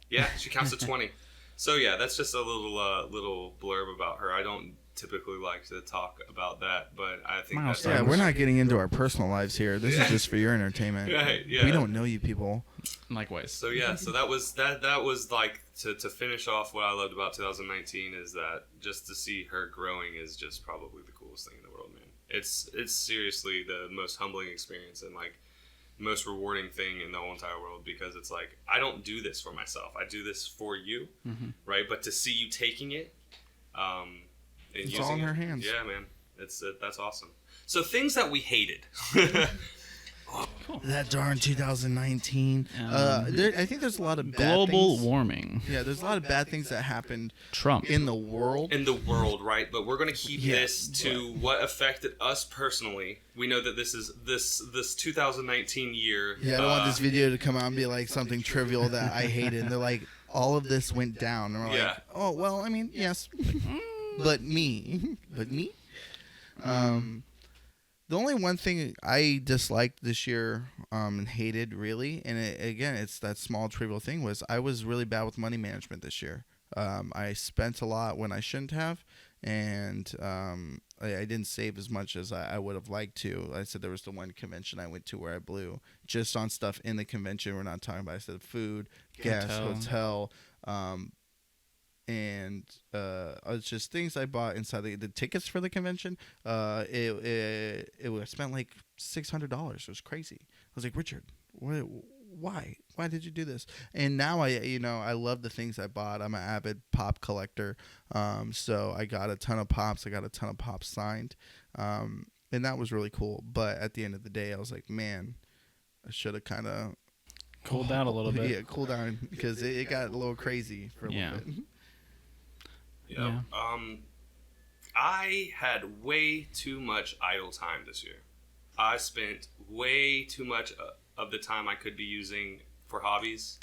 Yeah, she counts to 20. So, yeah, that's just a little blurb about her. I don't typically like to talk about that, but I think that's... Yeah, we're not getting into our personal lives here. This is just for your entertainment. Right, yeah. We don't know you people. Likewise. So yeah, so that was like to finish off what I loved about 2019 is that just to see her growing is just probably the coolest thing in the world, man. It's seriously the most humbling experience and like most rewarding thing in the whole entire world because it's like I don't do this for myself. I do this for you, right? But to see you taking it, and it's using all in it, her hands. yeah, man, that's awesome. So things that we hated. That darn 2019. I think there's a lot of bad Global things. warming. Yeah, there's a lot of bad things that happened Trump. in the world. In the world, right? But we're going to keep Yeah, this to what affected us personally. We know that this is this 2019 year. Yeah, I don't want this video to come out and be like something trivial that I hated. And they're like, all of this went down. And we're Yeah. like, oh, well, I mean, yes. But me. The only one thing I disliked this year and hated really, and again, it's that small trivial thing, was I was really bad with money management this year. I spent a lot when I shouldn't have, and I didn't save as much as I would have liked to. I said there was the one convention I went to where I blew just on stuff in the convention. We're not talking about, I said food, gas, hotel and it's just things I bought inside the tickets for the convention. I spent like $600. It was crazy. I was like, Richard, why did you do this? And now I love the things I bought. I'm an avid pop collector, so I got a ton of pops. I got a ton of pops signed, and that was really cool. But at the end of the day, I was like, man, I should have kind of cooled down a little bit. Yeah, cool down because it got a little crazy for a little bit. Yeah. I had way too much idle time this year. I spent way too much of the time I could be using for hobbies.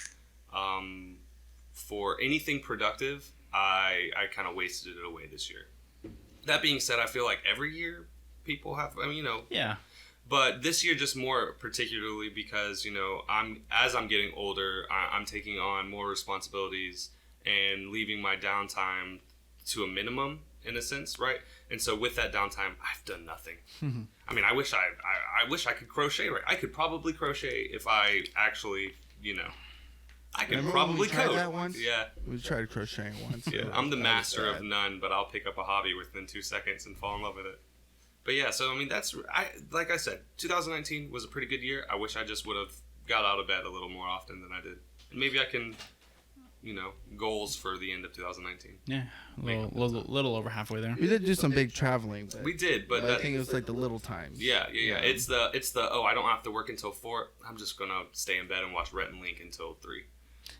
For anything productive, I kind of wasted it away this year. That being said, I feel like every year people have, Yeah. But this year just more particularly because, as I'm getting older, I'm taking on more responsibilities and leaving my downtime to a minimum in a sense, right? And so with that downtime, I've done nothing. I mean, I wish I could crochet, right? I could probably crochet if I actually, I could probably tried code. that once? Yeah. We tried crocheting once. Yeah, I'm the master of none, but I'll pick up a hobby within 2 seconds and fall in love with it. But yeah, so I mean, like I said, 2019 was a pretty good year. I wish I just would have got out of bed a little more often than I did. And maybe I can, goals for the end of 2019. Yeah, little over halfway there. We did do some big traveling. We did, but I think it was like the little times. Yeah. It's the I don't have to work until 4. I'm just gonna stay in bed and watch Rhett and Link until 3.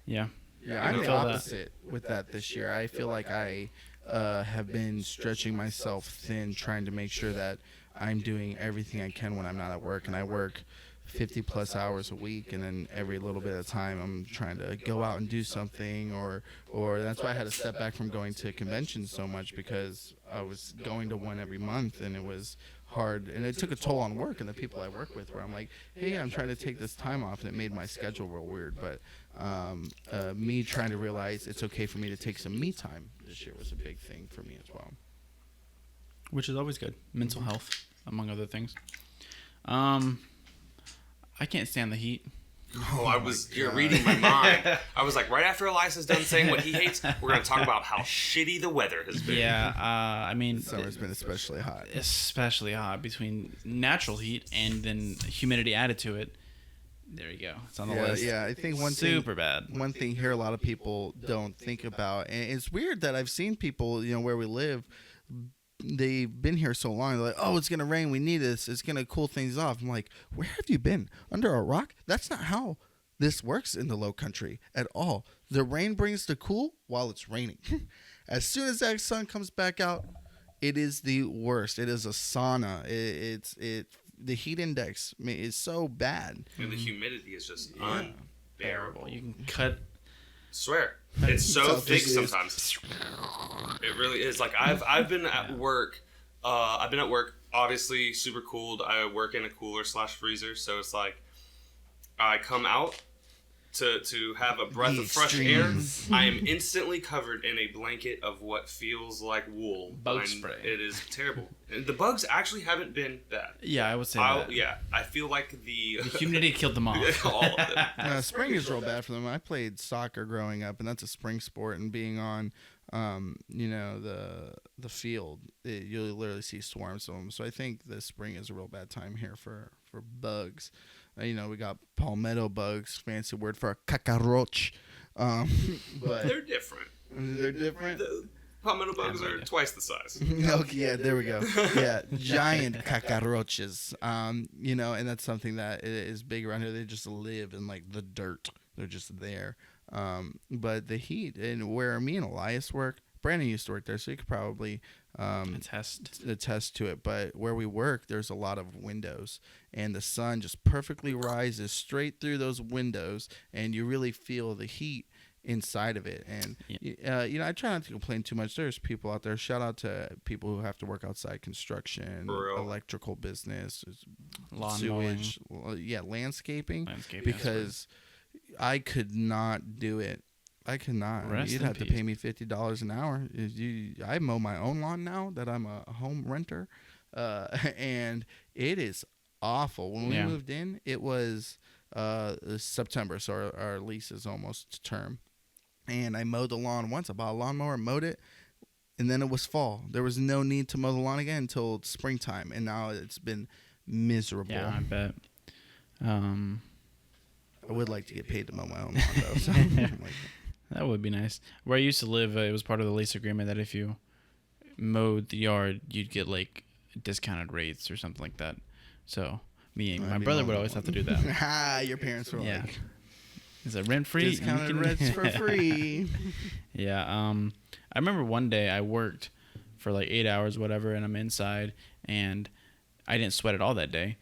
Yeah. Yeah, I'm the opposite with that this year. I feel like I have been stretching myself thin, trying to make sure that I'm doing everything I can when I'm not at work, and I work 50 plus hours a week, and then every little bit of time I'm trying to go out and do something, or that's why I had to step back from going to conventions so much, because I was going to one every month and it was hard, and it took a toll on work and the people I work with, where I'm like, hey, I'm trying to take this time off, and it made my schedule real weird. But me trying to realize it's okay for me to take some me time this year was a big thing for me as well, which is always good. Mental health, among other things. I can't stand the heat. You're reading my mind. I was like, right after Elias is done saying what he hates, we're going to talk about how shitty the weather has been. Yeah, I mean, Summer's been especially hot. Especially hot between natural heat and then humidity added to it. There you go. It's on the list. Yeah, I think super bad. One thing here a lot of people don't think about, and it's weird that I've seen people, where we live, they've been here so long. They're like, oh, it's gonna rain. We need this. It's gonna cool things off. I'm like, where have you been? Under a rock? That's not how this works in the Low Country at all. The rain brings the cool while it's raining. As soon as that sun comes back out, it is the worst. It is a sauna. The heat index is so bad. And the humidity is just unbearable. You can cut. Swear, it's so thick sometimes. It really is. Like I've been at work. I've been at work. Obviously, super cooled. I work in a cooler / freezer, so it's like I come out to have a breath of fresh air. I am instantly covered in a blanket of what feels like wool. Bug spray. It is terrible. And the bugs actually haven't been bad. Yeah, I would say that. Yeah, I feel like the humidity killed them off. All of them. Spring is real bad for them. I played soccer growing up, and that's a spring sport. And being on, the field, you'll literally see swarms of them. So I think the spring is a real bad time here for bugs. We got palmetto bugs, fancy word for a cacaroch. But they're different. They're different. The palmetto bugs are twice the size. Okay, yeah, there we go. Yeah, giant cacaroches. And that's something that is big around here. They just live in like the dirt. They're just there. But the heat, and where me and Elias work, Brandon used to work there, so he could probably attest to it. But where we work, there's a lot of windows, and the sun just perfectly rises straight through those windows, and you really feel the heat inside of it. And I try not to complain too much. There's people out there. Shout out to people who have to work outside construction, electrical business, sewage, landscaping. Because I could not do it. I could not. You'd have to pay me $50 an hour. I mow my own lawn now that I'm a home renter, and it is awful. When we moved in, it was September, so our lease is almost term. And I mowed the lawn once. I bought a lawnmower, mowed it, and then it was fall. There was no need to mow the lawn again until springtime, and now it's been miserable. Yeah, I bet. I would like to get paid to mow my own lawn, though. So that would be nice. Where I used to live, it was part of the lease agreement that if you mowed the yard, you'd get like discounted rates or something like that. So me and my brother would always have to do that. Your parents were like, is it rent free? Discounted rents for free. Yeah. I remember one day I worked for like 8 hours, whatever, and I'm inside, and I didn't sweat at all that day.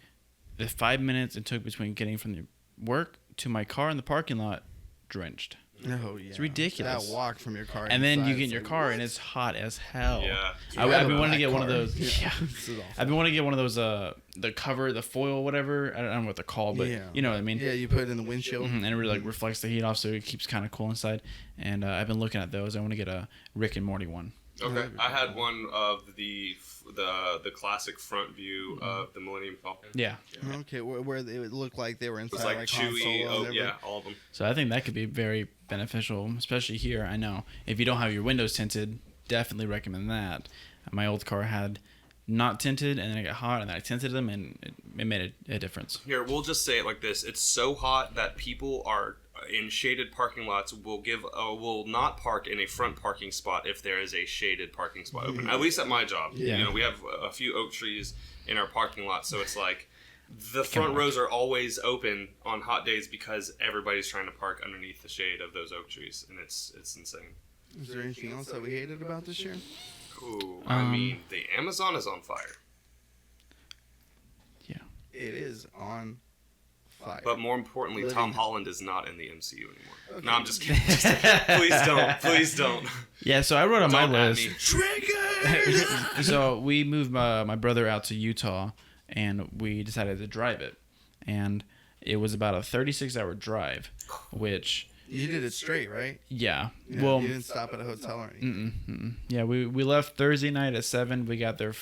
The 5 minutes it took between getting from the work to my car in the parking lot, drenched. Oh yeah, it's ridiculous. That walk from your car, and then you get in your car and it's hot as hell. Yeah, I've been wanting to get one of those. Yeah, I've been wanting to get one of those. The cover, the foil, whatever. I don't know what they're called, but you know what I mean. Yeah, you put it in the windshield, and it really like reflects the heat off, so it keeps kind of cool inside. And I've been looking at those. I want to get a Rick and Morty one. Okay, I had one of the classic front view of the Millennium Falcon. Yeah. Okay, where it looked like they were inside, it was like chewy. Oh yeah, all of them. So I think that could be very beneficial, especially here. I know if you don't have your windows tinted, definitely recommend that. My old car had not tinted, and then it got hot, and then I tinted them, and it made a difference. Here, we'll just say it like this: it's so hot that people are in shaded parking lots will not park in a front parking spot if there is a shaded parking spot open. At least at my job. Yeah. We have a few oak trees in our parking lot, so it's like the front rows are always open on hot days because everybody's trying to park underneath the shade of those oak trees, and it's insane. Is there anything else that we hated about this year? Ooh, I mean, the Amazon is on fire. Yeah. It is on fire. But more importantly, Tom Holland is not in the MCU anymore. Okay. No, I'm just kidding. Please don't. Yeah, so I wrote on my list. Trigger! So we moved my brother out to Utah, and we decided to drive it. And it was about a 36-hour drive, which... You did it straight, right? Yeah. Well, you didn't stop at a hotel or anything. Yeah, we left Thursday night at 7. We got there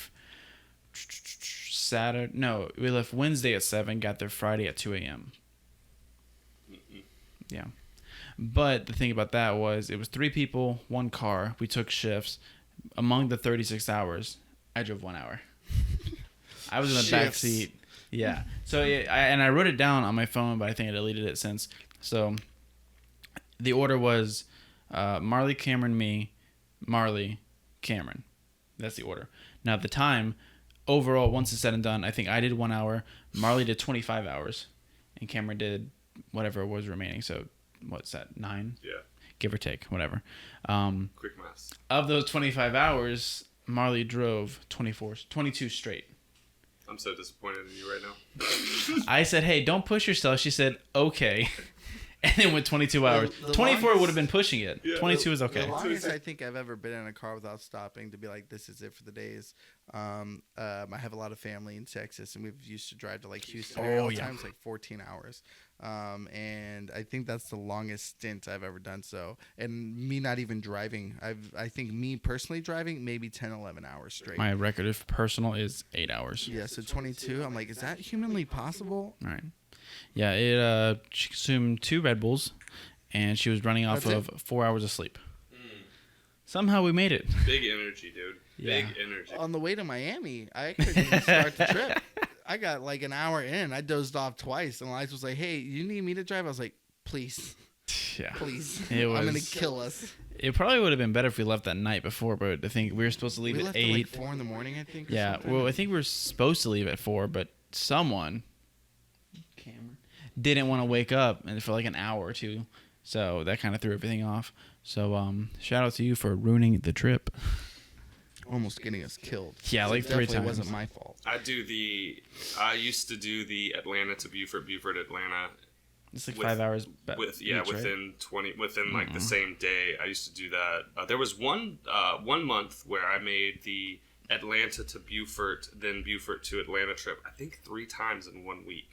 Saturday. No, we left Wednesday at 7. Got there Friday at 2 a.m. Yeah. But the thing about that was it was 3 people, 1 car. We took shifts. Among the 36 hours, I drove 1 hour. I was in the back seat. Yeah. So I wrote it down on my phone, but I think I deleted it since. So the order was Marley, Cameron, me, Marley, Cameron. That's the order. Now the time, overall, once it's said and done, I think I did 1 hour, Marley did 25 hours, and Cameron did whatever was remaining. So what's that, 9? Yeah. Give or take, whatever. Quick maths. Of those 25 hours, Marley drove 22 straight. I'm so disappointed in you right now. I said, hey, don't push yourself. She said, okay. And then went 22 hours. The 24 would have been pushing it. Yeah, 22 is okay. The longest I think I've ever been in a car without stopping to be like, this is it for the days. I have a lot of family in Texas, and we've used to drive to like Houston all the time. It's like 14 hours. And I think that's the longest stint I've ever done so. And me not even driving, I think me personally driving maybe 10, 11 hours straight. My record of personal is 8 hours. Yeah, so 22. I'm like, is that humanly possible? All right. Yeah, she consumed 2 Red Bulls, and she was running off of 4 hours of sleep. Somehow we made it. Big energy, dude. Yeah. Big energy. On the way to Miami, I couldn't even start the trip. I got like an hour in. I dozed off twice, and Elias was like, hey, you need me to drive? I was like, please. Yeah. Please. It was, I'm going to kill us. It probably would have been better if we left that night before, but I think we were supposed to leave We at left 8. at like 4 in the morning, I think. Yeah, well, I think we were supposed to leave at 4, but someone didn't want to wake up and for like an hour or 2, so that kind of threw everything off. So shout out to you for ruining the trip. Almost getting us killed. Yeah, like 3 times. It wasn't my fault. I used to do the Atlanta to Buford, Atlanta. It's like 5 hours. Within 20, like the same day. I used to do that. There was one month where I made the Atlanta to Beaufort, then Beaufort to Atlanta trip. I think 3 times in 1 week.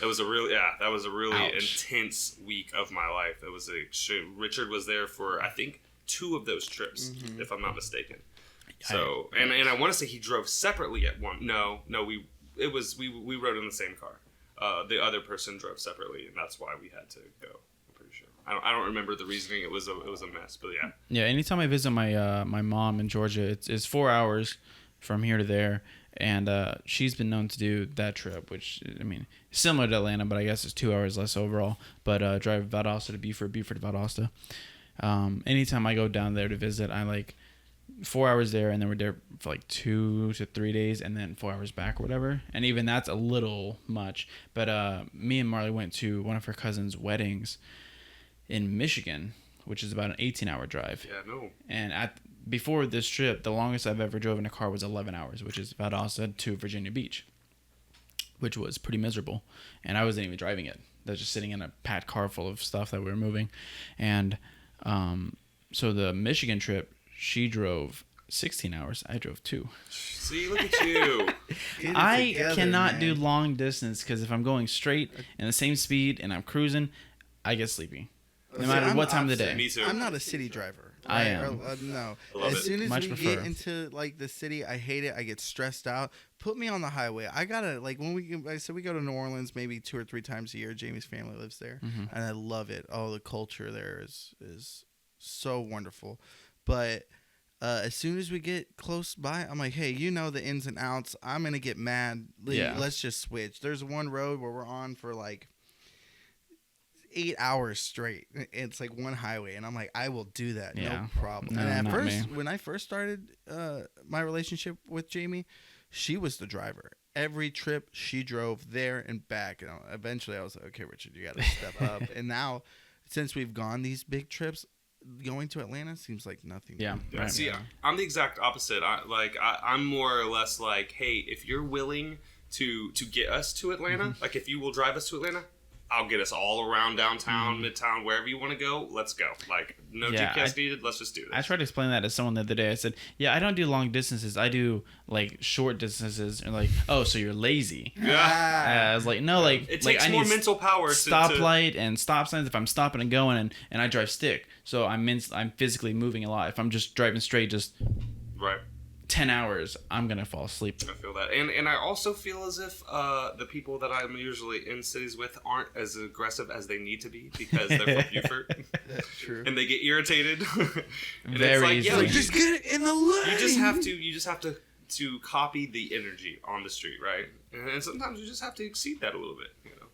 That was a really intense week of my life. It was extreme. Richard was there for I think 2 of those trips, if I'm not mistaken. So and I want to say he drove separately at one. No, we rode in the same car. The other person drove separately, and that's why we had to go. I'm pretty sure. I don't remember the reasoning. It was a mess, but yeah. Yeah. Anytime I visit my my mom in Georgia, it's 4 hours from here to there, and she's been known to do that trip, which I mean similar to Atlanta, but I guess it's 2 hours less overall. But drive Valdosta to Beaufort to Valdosta. Anytime I go down there to visit, I like 4 hours there, and then we're there for like 2 to 3 days, and then 4 hours back or whatever. And even that's a little much. But me and Marley went to one of her cousin's weddings in Michigan, which is about an 18-hour drive. Yeah, no. And before this trip, the longest I've ever driven a car was 11 hours, which is Valdosta to Virginia Beach, which was pretty miserable. And I wasn't even driving it. I was just sitting in a packed car full of stuff that we were moving. And so the Michigan trip, she drove 16 hours. I drove 2. See, look at you. I cannot do long distance because if I'm going straight in the same speed and I'm cruising, I get sleepy. No matter what time of the day. Me too. I'm not a city driver. I am. No. Love As it. soon as Much we prefer. get into like the city, I hate it. I get stressed out. Put me on the highway. I gotta like I said we go to New Orleans maybe 2 or 3 times a year. Jamie's family lives there, and I love it. Oh, the culture there is so wonderful. But as soon as we get close by, I'm like, hey, you know the ins and outs. I'm gonna get mad. Let's just switch. There's one road where we're on for like 8 hours straight. It's like one highway, and I'm like, I will do that, no problem. No, and at not first, me. when I first started my relationship with Jamie, she was the driver. Every trip she drove there and back. And eventually, I was like, okay, Richard, you got to step up. And now, since we've gone these big trips, going to Atlanta seems like nothing. Yeah. Right. See, I'm the exact opposite. I'm more or less like, hey, if you're willing to get us to Atlanta, like if you will drive us to Atlanta, I'll get us all around downtown, midtown, wherever you want to go. Let's go. Like, no GPS needed. Let's just do this. I tried to explain that to someone the other day. I said, yeah, I don't do long distances. I do, like, short distances. And like, oh, so you're lazy. Yeah. I was like, no, like... It like, takes I more need mental power to... stoplight and stop signs if I'm stopping and going, and I drive stick. So I'm physically moving a lot. If I'm just driving straight, just... Right. 10 hours, I'm going to fall asleep. I feel that. And I also feel as if the people that I'm usually in cities with aren't as aggressive as they need to be because they're from Buford. That's true. And they get irritated. And Very it's like, easily. yeah, Just get it in the lane. you just have to copy the energy on the street, right? And sometimes you just have to exceed that a little bit, you know.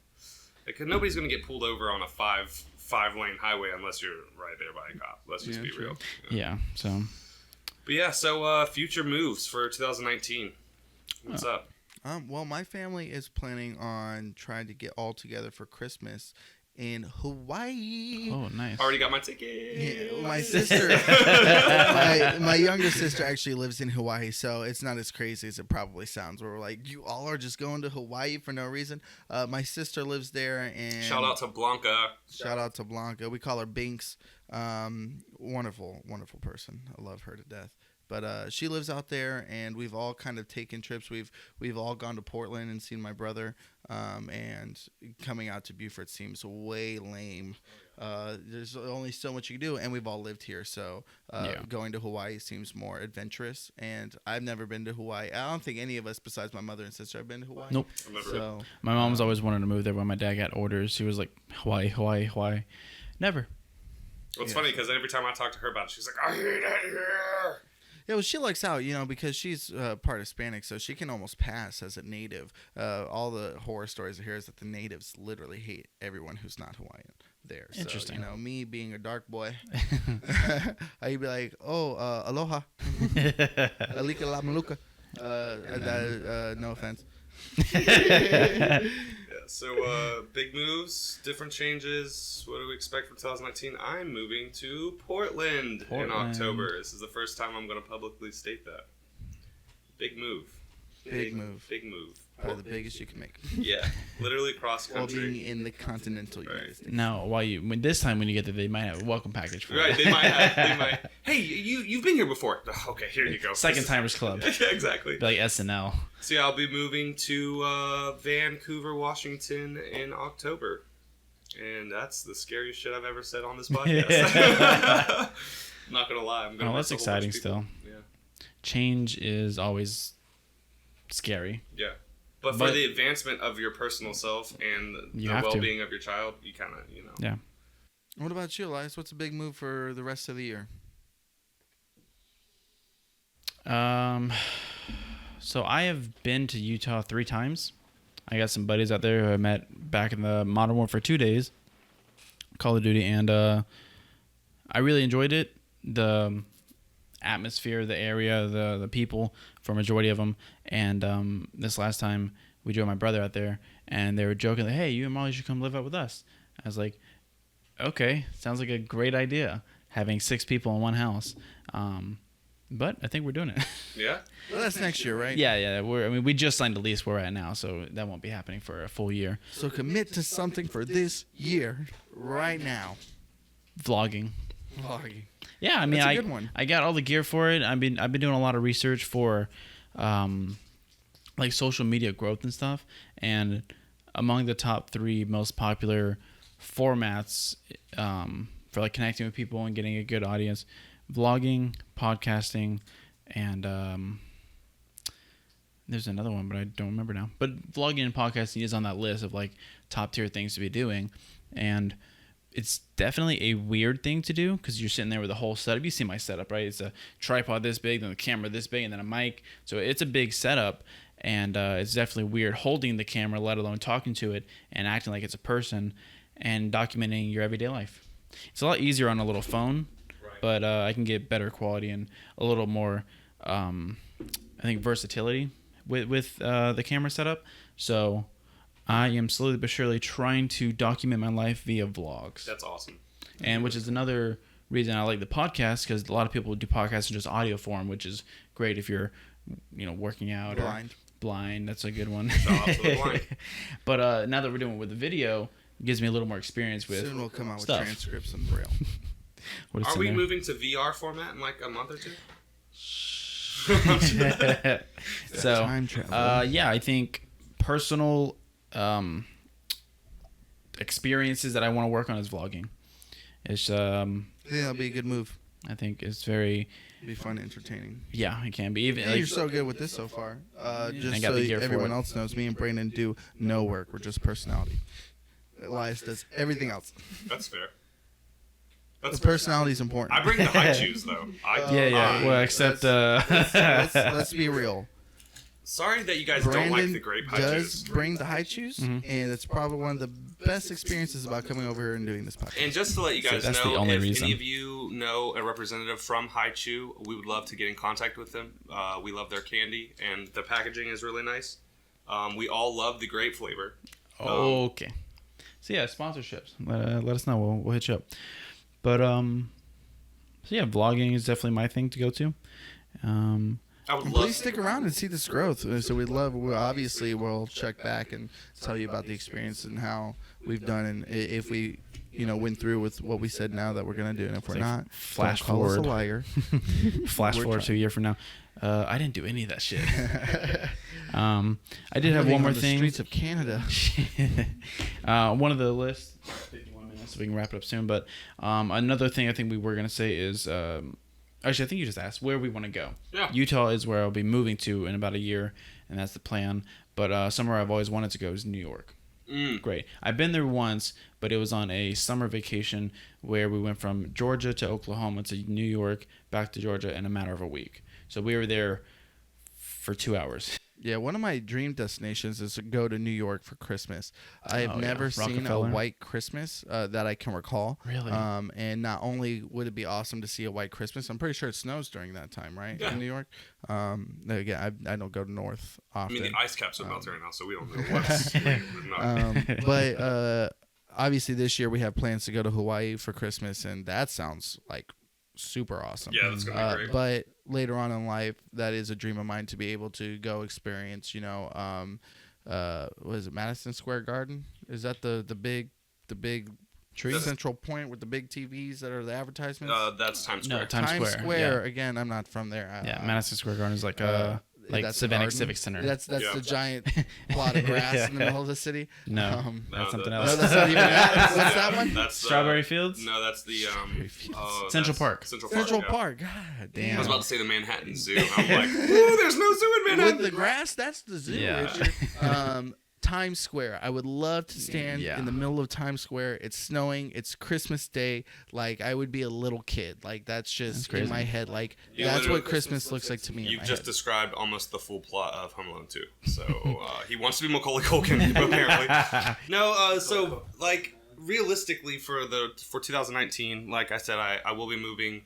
Like nobody's gonna get pulled over on a five-lane highway unless you're right there by a cop. Let's just be true. real. You know? Yeah, so... But yeah, so future moves for 2019. What's up? Well, my family is planning on trying to get all together for Christmas in Hawaii. Oh, nice. Already got my ticket. Yeah, my sister, my younger sister actually lives in Hawaii, so it's not as crazy as it probably sounds. Where we're like, you all are just going to Hawaii for no reason. My sister lives there, and Shout out to Blanca. shout out to Blanca. We call her Binks. Wonderful, wonderful person. I love her to death. But she lives out there, and we've all kind of taken trips. We've all gone to Portland and seen my brother. And coming out to Buford seems way lame. There's only so much you can do, and we've all lived here, so going to Hawaii seems more adventurous. And I've never been to Hawaii. I don't think any of us, besides my mother and sister, have been to Hawaii. Nope. So My mom's always wanted to move there when my dad got orders. He was like, Hawaii, Hawaii, Hawaii. Never. Well, it's funny because every time I talk to her about it, she's like, I hate it here. yeah, well, she likes out, because she's part Hispanic, so she can almost pass as a native. All the horror stories I hear is that the natives literally hate everyone who's not Hawaiian there. Interesting. So, me being a dark boy, I'd be like, oh, aloha, alika la maluka. No offense. So, big moves, different changes. What do we expect for 2019? I'm moving to Portland in October. This is the first time I'm going to publicly state that. Big move. Big move. Big move. Probably the biggest you can make. Yeah, literally cross While country. being in the continental United States. Now, this time when you get there, they might have a welcome package for Right, you. they might. Hey, you've been here before. Okay, here you go. Second Timers Club. Yeah, exactly. Be like SNL. So yeah, I'll be moving to Vancouver, Washington in October. And that's the scariest shit I've ever said on this podcast. I'm not going to lie. I'm gonna That's miss a whole bunch exciting of people. still. Yeah. Change is always scary. Yeah. But for the advancement of your personal self and the well-being of your child, you kind of, Yeah. What about you, Elias? What's a big move for the rest of the year? So I have been to Utah 3 times. I got some buddies out there who I met back in the Modern Warfare 2 days, Call of Duty, and I really enjoyed it. The atmosphere, the area, the people, for a majority of them. And this last time, we drove my brother out there, and they were joking like, hey, you and Molly should come live out with us. I was like, okay, sounds like a great idea, having 6 people in one house. But I think we're doing it. Yeah? Well, that's next year, right? Yeah. We just signed a lease where we're at now, so that won't be happening for a full year. So commit to something for this year, right now. Vlogging. Vlogging. Yeah, I mean, That's a good one. I got all the gear for it. I've been doing a lot of research for, like social media growth and stuff. And among the top 3 most popular formats for like connecting with people and getting a good audience, vlogging, podcasting, and there's another one, but I don't remember now. But vlogging and podcasting is on that list of like top tier things to be doing, and it's definitely a weird thing to do because you're sitting there with a whole setup. You see my setup, right? It's a tripod this big, then the camera this big, and then a mic. So it's a big setup, and it's definitely weird holding the camera, let alone talking to it and acting like it's a person and documenting your everyday life. It's a lot easier on a little phone, but I can get better quality and a little more, I think, versatility with the camera setup. So I am slowly but surely trying to document my life via vlogs. That's awesome. And which is another reason I like the podcast, because a lot of people do podcasts in just audio form, which is great if you're, working out Blind. or blind. That's a good one. Shout out to the blind. But now that we're doing it with the video, it gives me a little more experience with Soon we'll come out stuff. with transcripts and braille. What is Are in we there? moving to VR format in like a month or 2? So, Time travel. yeah, I think personal experiences that I want to work on is vlogging. It's I think that'll be a good move. I think it's very Be fun, and entertaining. Yeah, it can be. Even You're so good with this so far. Just so everyone else knows, me and Brandon do no work. We're just personality. Elias does everything else. That's fair. The personality is important. I bring the high shoes though. Well, except let's be real. Sorry that you guys Brandon don't like the grape high does chews. bring the high chews, and it's probably one of the best experiences about coming over here and doing this podcast. And just to let you guys that's know, the only if reason. any of you know a representative from High Chew, we would love to get in contact with them. We love their candy, and the packaging is really nice. We all love the grape flavor. Okay. So yeah, sponsorships. Let us know. We'll hit you up. But so yeah, vlogging is definitely my thing to go to. I would love Please stick around and see this growth. So we'll check back and tell you about the experience and how we've done, and if we, went through with what we said now that we're gonna do, and if we're not, flash don't call us forward. a liar. Flash We're forward to a year from now. I didn't do any of that shit. I did have Living one more on the thing. streets of Canada. One of the lists. 51 minutes, so we can wrap it up soon. But another thing I think we were gonna say is. Actually, I think you just asked where we want to go. Yeah. Utah is where I'll be moving to in about a year, and that's the plan. But somewhere I've always wanted to go is New York. Great. I've been there once, but it was on a summer vacation where we went from Georgia to Oklahoma to New York, back to Georgia in a matter of a week. So we were there for 2 hours. Yeah, one of my dream destinations is to go to New York for Christmas. I have never seen a Rockefeller. white Christmas that I can recall. Really? And not only would it be awesome to see a white Christmas, I'm pretty sure it snows during that time, right? Yeah. In New York. Again, I don't go to North I often. mean, the ice caps are melting right now, so we don't know what's. We're not. But obviously this year we have plans to go to Hawaii for Christmas, and that sounds like super awesome. Yeah, that's gonna be great. But later on in life, that is a dream of mine to be able to go experience. What is it, Madison Square Garden? Is that the big central point with the big TVs that are the advertisements? That's Times Square. No, Times Square. Again, I'm not from there. Yeah, Madison Square Garden is like that's the Savannah garden. Civic Center. That's Yeah. the giant plot of grass in the middle of the city. No, Um, that's something No, else. No, that's not even that. What's that one? That's Strawberry Fields? No, that's the Central Park. Central Park. Central yeah. Park. God damn. I was about to say the Manhattan Zoo. I'm like, ooh, there's no zoo in Manhattan. With the grass, that's the zoo, Yeah. Richard. Times Square. I would love to stand Yeah. in the middle of Times Square. It's snowing. It's Christmas Day. Like, I would be a little kid. Like, that's just crazy. in my head. Like, You that's literally- what Christmas looks like to me in You've my just head. described almost the full plot of Home Alone 2. So he wants to be Macaulay Culkin, apparently. No, so like realistically for 2019, like I said, I will be moving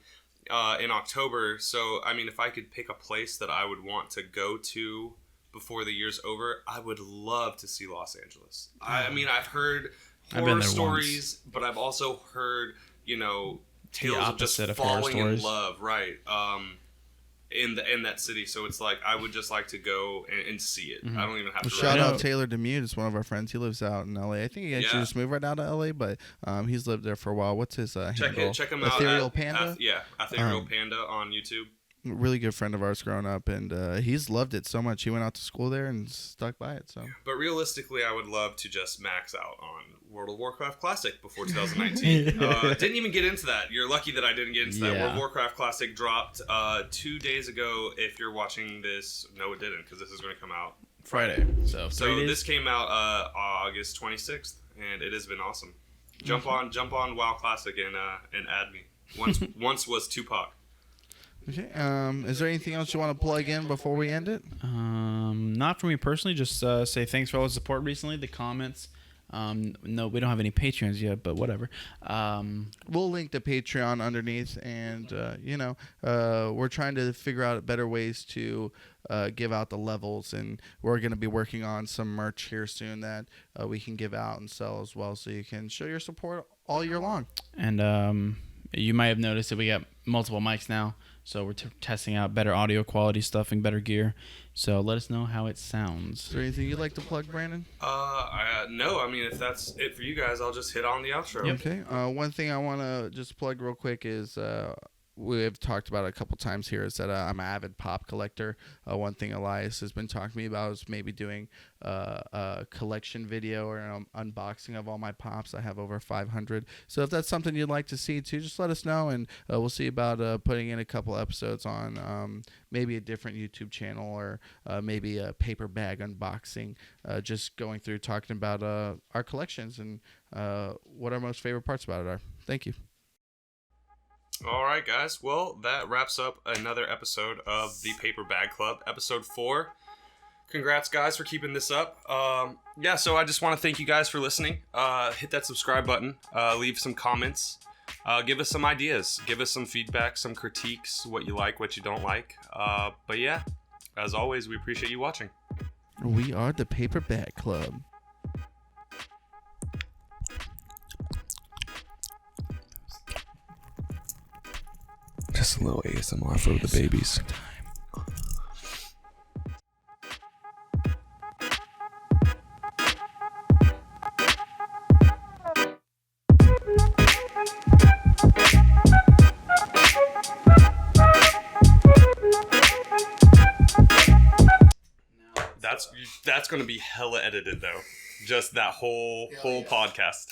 in October. So I mean, if I could pick a place that I would want to go to before the year's over, I would love to see Los Angeles. I mean, I've heard I've been horror there stories, but I've also heard tales of just opposite of horror falling in stories. love, right? In that city, so it's like I would just like to go and see it. I don't even have to. Shout I know- out Taylor Demute. It's one of our friends. He lives out in LA. I think he actually Yeah. just moved right out of LA, but he's lived there for a while. What's his handle? Check him out. Ethereal at- Panda. Ethereal Panda on YouTube. Really good friend of ours growing up, and he's loved it so much. He went out to school there and stuck by it. So But realistically, I would love to just max out on World of Warcraft Classic before 2019. Didn't even get into that. You're lucky that I didn't get into that. Yeah. World of Warcraft Classic dropped 2 days ago. If you're watching this, no, it didn't, because this is going to come out Friday. So 3 So days. this came out August 26th, and it has been awesome. Jump on WoW Classic and add me. Once was Tupac. okay. Is there anything else you want to plug in before we end it? Not for me personally. Just say thanks for all the support recently. The comments. No, we don't have any Patreons yet, but whatever. We'll link the Patreon underneath, and we're trying to figure out better ways to give out the levels, and we're going to be working on some merch here soon that we can give out and sell as well, so you can show your support all year long. And you might have noticed that we got multiple mics now, so we're testing out better audio quality stuff and better gear. So let us know how it sounds. Is there anything you'd like to plug, Brandon? No, I mean, if that's it for you guys, I'll just hit on the outro. Yep. Okay. One thing I want to just plug real quick is we've talked about a couple times here is that I'm an avid pop collector. One thing Elias has been talking to me about is maybe doing a collection video or an unboxing of all my pops. I have over 500. So if that's something you'd like to see too, just let us know, and we'll see about putting in a couple episodes on maybe a different YouTube channel or maybe a paper bag unboxing, just going through talking about our collections and what our most favorite parts about it are. Thank you. All right, guys. Well, that wraps up another episode of the Paper Bag Club, episode 4. Congrats, guys, for keeping this up. So I just want to thank you guys for listening. Hit that subscribe button. Leave some comments. Give us some ideas. Give us some feedback, some critiques, what you like, what you don't like. But yeah, as always, we appreciate you watching. We are the Paper Bag Club. Just a little ASMR for the babies. That's gonna be hella edited though. Just that whole podcast.